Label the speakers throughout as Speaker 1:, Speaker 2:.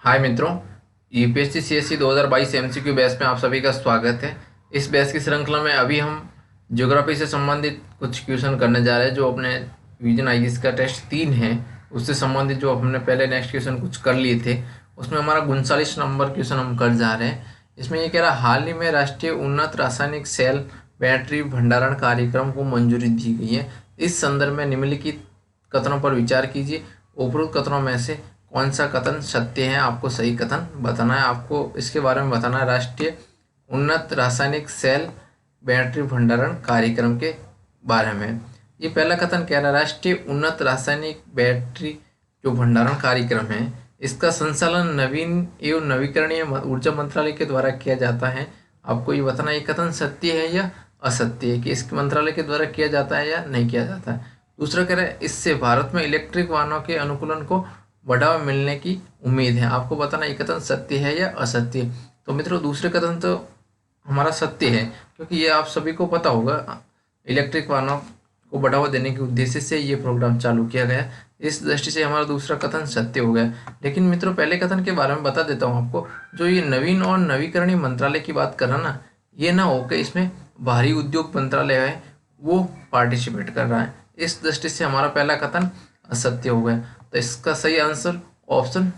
Speaker 1: हाय मित्रों, UPSC CSC 2022 MCQ batch में आप सभी का स्वागत है। इस बैच की श्रृंखला में अभी हम ज्योग्राफी से संबंधित कुछ क्वेश्चन करने जा रहे हैं। जो अपने विजन आईएएस का टेस्ट 3 है उससे संबंधित जो हमने पहले नेक्स्ट क्वेश्चन कुछ कर लिए थे, उसमें हमारा 39 नंबर क्वेश्चन हम कर जा रहे हैं। इसमें ये कह रहा है, हाल ही में राष्ट्रीय उन्नत रासायनिक सेल बैटरी भंडारण कार्यक्रम को मंजूरी दी गई है। इस संदर्भ में निम्नलिखित कथनों पर विचार कीजिए। उपरोक्त कथनों में से कौन सा कथन सत्य है, आपको सही कथन बताना है। आपको इसके बारे में बताना है राष्ट्रीय उन्नत रासायनिक सेल बैटरी भंडारण कार्यक्रम के बारे में। ये पहला कथन कह रहा है, राष्ट्रीय उन्नत रासायनिक बैटरी जो भंडारण कार्यक्रम है इसका संचालन नवीन एवं नवीकरणीय ऊर्जा मंत्रालय के द्वारा किया जाता है। आपको ये बताना ये कथन सत्य है या असत्य है, कि इस मंत्रालय के द्वारा किया जाता है या नहीं किया जाता है। दूसरा कह रहा है, इससे भारत में इलेक्ट्रिक वाहनों के अनुकूलन को बढ़ावा मिलने की उम्मीद है। आपको बताना ये कथन सत्य है या असत्य। तो मित्रों, दूसरे कथन तो हमारा सत्य है, क्योंकि ये आप सभी को पता होगा, इलेक्ट्रिक वाहनों को बढ़ावा देने के उद्देश्य से ये प्रोग्राम चालू किया गया। इस दृष्टि से हमारा दूसरा कथन सत्य हो गया। लेकिन मित्रों, पहले कथन के बारे में बता देता हूँ आपको। जो ये नवीन और नवीकरणीय मंत्रालय की बात कर रहा ना, ये ना होकर इसमें भारी उद्योग मंत्रालय है वो पार्टिसिपेट कर रहा है। इस दृष्टि से हमारा पहला कथन असत्य हो गया। तो इसका सही आंसर ऑप्शन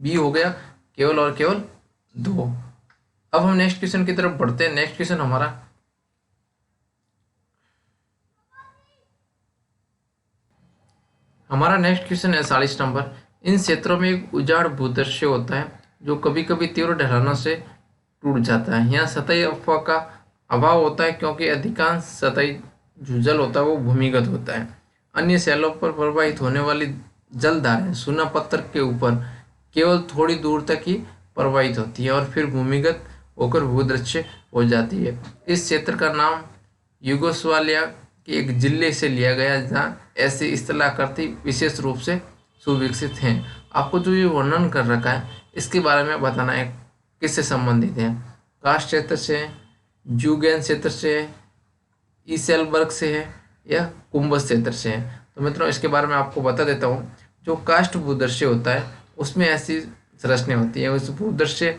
Speaker 1: बी हो गया, केवल और केवल 2। अब हम नेक्स्ट क्वेश्चन की तरफ बढ़ते हैं। नेक्स्ट क्वेश्चन हमारा नेक्स्ट क्वेश्चन है 40 नंबर। इन क्षेत्रों में एक उजाड़ भूदृश्य होता है जो कभी कभी तीव्र ढलानों से टूट जाता है। यहाँ सतही अफवाह का अभाव होता है, क्योंकि अधिकांश सतही जो जल होता है वो भूमिगत होता है। अन्य शैलों पर प्रवाहित होने वाली जलधाराएं सूना पत्थर के ऊपर केवल थोड़ी दूर तक ही प्रवाहित होती है और फिर भूमिगत होकर भूदृश्य हो जाती है। इस क्षेत्र का नाम यूगोस्लाविया के एक जिले से लिया गया, जहाँ ऐसी स्थलाकृति विशेष रूप से सुविकसित हैं। आपको जो ये वर्णन कर रखा है इसके बारे में बताना है, किससे संबंधित है। कास्ट क्षेत्र से है, जूगेन क्षेत्र से है, ईसेलबर्ग से है या कुंभस क्षेत्र से है। तो मित्रों, इसके बारे में आपको बता देता हूँ। जो कास्ट भूदृश्य होता है उसमें ऐसी संरचना होती है। उस भूदृश्य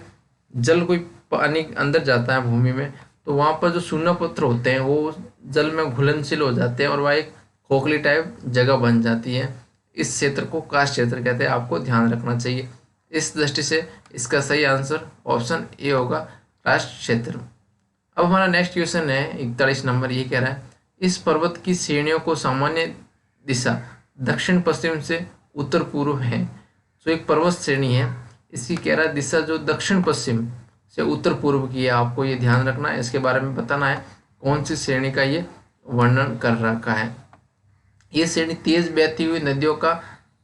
Speaker 1: जल कोई पानी अंदर जाता है भूमि में, तो वहाँ पर जो शून्य पत्थर होते हैं वो जल में घुलनशील हो जाते हैं और वह एक खोखली टाइप जगह बन जाती है। इस क्षेत्र को कास्ट क्षेत्र कहते हैं। आपको ध्यान रखना चाहिए। इस दृष्टि से इसका सही आंसर ऑप्शन ए होगा, कास्ट क्षेत्र। अब हमारा नेक्स्ट क्वेश्चन है 41 नंबर। ये कह रहा है, इस पर्वत की श्रेणियों को सामान्य दिशा दक्षिण पश्चिम से उत्तर पूर्व है। जो एक पर्वत श्रेणी है इसकी कह रहा है दिशा जो दक्षिण पश्चिम से उत्तर पूर्व की है। आपको ये ध्यान रखना है, इसके बारे में बताना है कौन सी श्रेणी का ये वर्णन कर रखा है। ये श्रेणी तेज बहती हुई नदियों का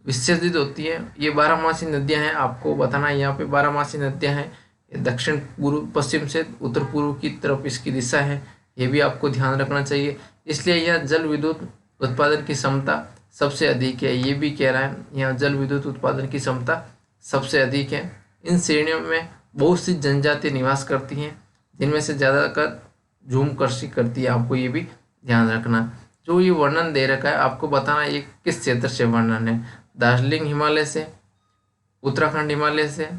Speaker 1: विसर्जित होती है। ये 12मासी नदियां हैं। आपको बताना है यहाँ पे 12मासी नदियां हैं। ये दक्षिण पूर्व पश्चिम से उत्तर पूर्व की तरफ इसकी दिशा है, ये भी आपको ध्यान रखना चाहिए। इसलिए यह जल विद्युत उत्पादन की क्षमता सबसे अधिक है। ये भी कह रहा है यहाँ जल विद्युत उत्पादन की क्षमता सबसे अधिक है। इन श्रेणियों में बहुत सी जनजाति निवास करती हैं, जिनमें से ज़्यादातर झूम कृषि करती है। आपको ये भी ध्यान रखना। जो ये वर्णन दे रखा है आपको बताना ये किस क्षेत्र से वर्णन है। दार्जिलिंग हिमालय से, उत्तराखंड हिमालय से,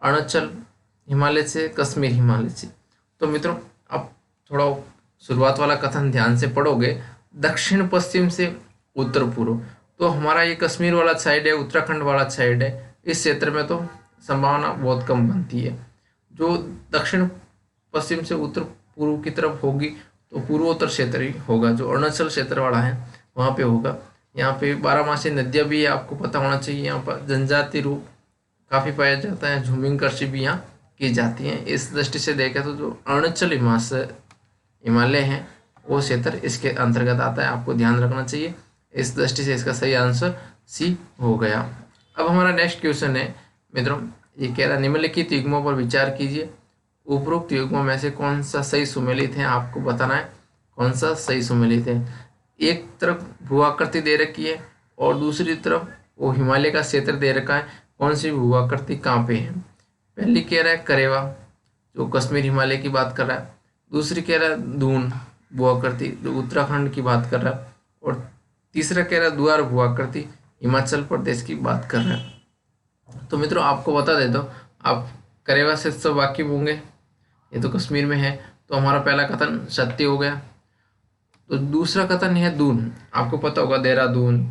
Speaker 1: अरुणाचल हिमालय से, कश्मीर हिमालय से। तो मित्रों, आप थोड़ा शुरुआत वाला कथन ध्यान से पढ़ोगे, दक्षिण पश्चिम से उत्तर पूर्व, तो हमारा ये कश्मीर वाला साइड है, उत्तराखंड वाला साइड है। इस क्षेत्र में तो संभावना बहुत कम बनती है। जो दक्षिण पश्चिम से उत्तर पूर्व की तरफ होगी तो पूर्वोत्तर क्षेत्र ही होगा। जो अरुणाचल क्षेत्र वाला है वहाँ पे होगा। यहाँ पे 12मासी नदियाँ भी आपको पता होना चाहिए। यहाँ पर जनजाति रूप काफ़ी पाया जाता है, झूमिंग कृषि भी यहाँ की जाती है। इस दृष्टि से देखें तो जो अरुणाचल हिमालय है वो क्षेत्र इसके अंतर्गत आता है। आपको ध्यान रखना चाहिए। इस दृष्टि से इसका सही आंसर सी हो गया। अब हमारा नेक्स्ट क्वेश्चन है मित्रों, ये कह रहा है, निम्नलिखित युग्मों पर विचार कीजिए। उपरोक्त युग्मों में से कौन सा सही सुमेलित है। आपको बताना है कौन सा सही सुमेलित है। एक तरफ भूआकृति दे रखी है और दूसरी तरफ वो हिमालय का क्षेत्र दे रखा है। कौन सी भूआकृति कहाँ पे है। पहली कह रहा है करेवा, जो कश्मीर हिमालय की बात कर रहा है। दूसरी कह रहा है दून भूआकृति, जो उत्तराखंड की बात कर रहा है। और तीसरा कह रहा है द्वार भूआकृति, हिमाचल प्रदेश की बात कर रहा है। तो मित्रों आपको बता देता हूँ, आप करेवा से सब वाकिफ होंगे, ये तो कश्मीर में है, तो हमारा पहला कथन सत्य हो गया। तो दूसरा कथन है दून, आपको पता होगा देहरादून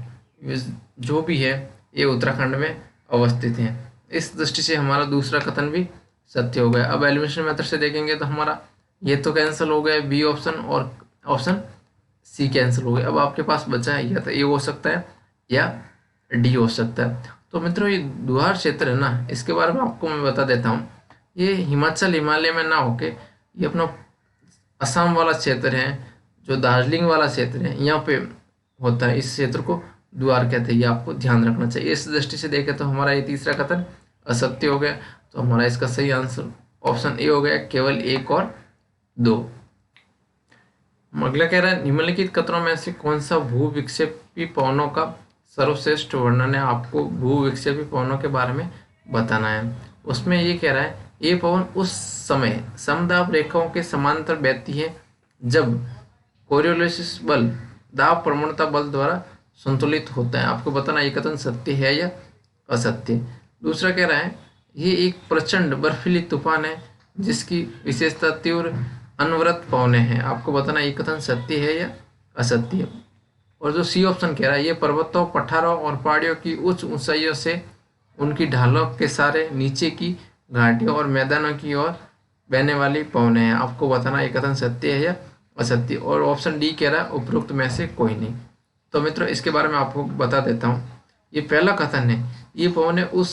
Speaker 1: जो भी है ये उत्तराखंड में अवस्थित है। इस दृष्टि से हमारा दूसरा कथन भी सत्य हो गया। अब एलिमिनेशन मेथड से देखेंगे तो हमारा ये तो कैंसिल हो गया, बी ऑप्शन और ऑप्शन सी कैंसिल हो गया। अब आपके पास बचा है या तो ए हो सकता है या डी हो सकता है। तो मित्रों ये द्वार क्षेत्र है ना, इसके बारे में आपको मैं बता देता हूँ। ये हिमाचल हिमालय में ना होके ये अपना असम वाला क्षेत्र है, जो दार्जिलिंग वाला क्षेत्र है, यहाँ पे होता है। इस क्षेत्र को द्वार कहते हैं, ये आपको ध्यान रखना चाहिए। इस दृष्टि से देखें तो हमारा ये तीसरा कथन असत्य हो गया। तो हमारा इसका सही आंसर ऑप्शन ए हो गया, केवल 1 और 2। अगला कह रहा है निम्नलिखित कथनों में से कौन सा भूविक्षेपी पवनों का सर्वश्रेष्ठ वर्णन है। आपको भूविक्षेपी पवनों के बारे में बताना है। उसमें ये कह रहा है ये पवन उस समय समदाब रेखाओं के समांतर बहती है जब कोरियोलिस बल दाब प्रवणता बल द्वारा संतुलित होता है। आपको बताना ये कथन सत्य है या असत्य। दूसरा कह रहा है ये एक प्रचंड बर्फीली तूफान है जिसकी विशेषता तीव्र अनवरत पवनें हैं। आपको बताना ये कथन सत्य है या असत्य। और जो सी ऑप्शन कह रहा है ये पर्वतों, पठारों और पहाड़ियों की उच्च ऊंचाइयों से उनकी ढालों के सारे नीचे की घाटियों और मैदानों की ओर बहने वाली पवनें हैं। आपको बताना ये कथन सत्य है या असत्य। और ऑप्शन डी कह रहा है उपरोक्त में से कोई नहीं। तो मित्रों इसके बारे में आपको बता देता हूँ। ये पहला कथन है, ये पवनें उस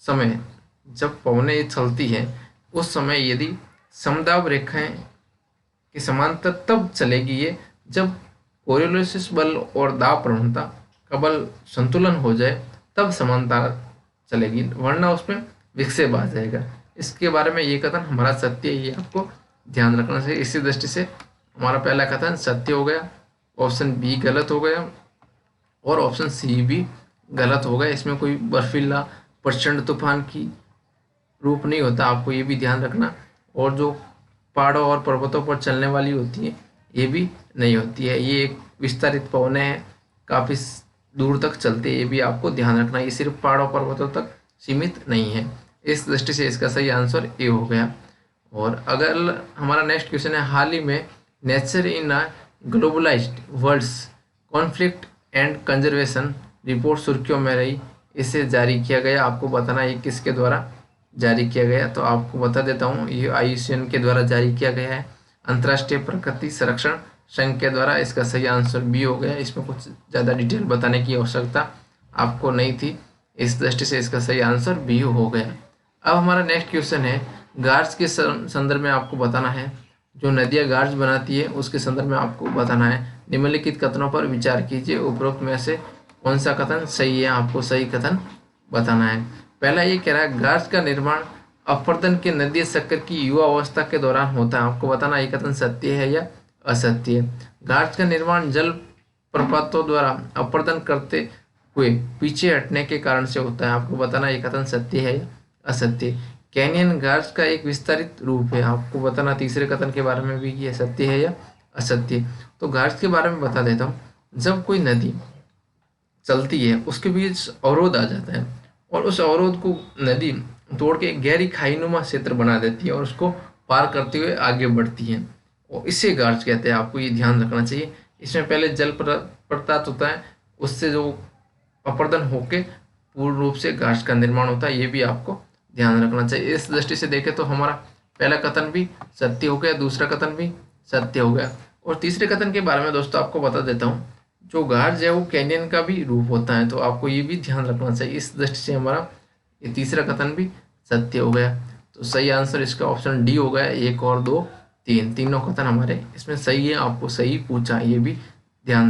Speaker 1: समय जब पवनें चलती हैं उस समय यदि समदाब रेखाएं के समांतर तब चलेगी ये जब कोरियोलिस बल और दाब प्रवणता का बल संतुलन हो जाए, तब समांतर चलेगी, वरना उसमें विक्षेप आ जाएगा। इसके बारे में ये कथन हमारा सत्य है, ये आपको ध्यान रखना चाहिए। इसी दृष्टि से हमारा पहला कथन सत्य हो गया, ऑप्शन बी गलत हो गया और ऑप्शन सी भी गलत हो गया। इसमें कोई बर्फीला प्रचंड तूफान की रूप नहीं होता, आपको ये भी ध्यान रखना। और जो पहाड़ों और पर्वतों पर चलने वाली होती है ये भी नहीं होती है। ये एक विस्तारित पवनें हैं, काफ़ी दूर तक चलती है, ये भी आपको ध्यान रखना। ये सिर्फ पहाड़ों पर्वतों तक सीमित नहीं है। इस दृष्टि से इसका सही आंसर ए हो गया। और अगर हमारा नेक्स्ट क्वेश्चन है हाल ही में nature in a globalized world's conflict and conservation report सुर्खियों में रही, इसे जारी किया गया। आपको बताना ये किसके द्वारा जारी किया गया। तो आपको बता देता हूँ ये IUCN के द्वारा जारी किया गया है, अंतर्राष्ट्रीय प्रकृति संरक्षण संघ के द्वारा। इसका सही आंसर बी हो गया। इसमें कुछ ज़्यादा डिटेल बताने की आवश्यकता आपको नहीं थी, इस दृष्टि से इसका सही आंसर बी हो गया। अब हमारा नेक्स्ट क्वेश्चन है गार्ज के संदर्भ में आपको बताना है। जो नदियाँ गार्ज बनाती है उसके संदर्भ में आपको बताना है। निम्नलिखित कथनों पर विचार कीजिए, उपरोक्त में से कौन सा कथन सही है, आपको सही कथन बताना है। पहला ये कह रहा है गार्ज का निर्माण अपरदन के नदीय चक्र की युवा अवस्था के दौरान होता है। आपको बताना ये कथन सत्य है या असत्य। गार्ज का निर्माण जल प्रपातों द्वारा अपरदन करते हुए पीछे हटने के कारण से होता है। आपको बताना ये कथन सत्य है या असत्य। कैनियन गार्ज का एक विस्तारित रूप है। आपको बताना तीसरे कथन के बारे में भी ये सत्य है या असत्य। तो गार्ज के बारे में बता देता हूँ। जब कोई नदी चलती है उसके बीच अवरोध आ जाता है और उस अवरोध को नदी तोड़ के गहरी खाईनुमा क्षेत्र बना देती है और उसको पार करते हुए आगे बढ़ती है, और इसे गार्ज कहते हैं। आपको ये ध्यान रखना चाहिए। इसमें पहले जल प्रपात होता है, उससे जो अपरदन होके पूर्ण रूप से गार्ज का निर्माण होता है, ये भी आपको ध्यान रखना चाहिए। इस दृष्टि से देखें तो हमारा पहला कथन भी सत्य हो गया, दूसरा कथन भी सत्य हो गया। और तीसरे कथन के बारे में दोस्तों आपको बता देता हूँ। जो गार्ज है वो कैनियन का भी रूप होता है, तो आपको ये भी ध्यान रखना चाहिए। इस दृष्टि से हमारा ये तीसरा कथन भी सत्य हो गया। तो सही आंसर इसका ऑप्शन डी हो गया। 1 और 2 3 तीनों कथन हमारे इसमें सही है। आपको सही पूछा, ये भी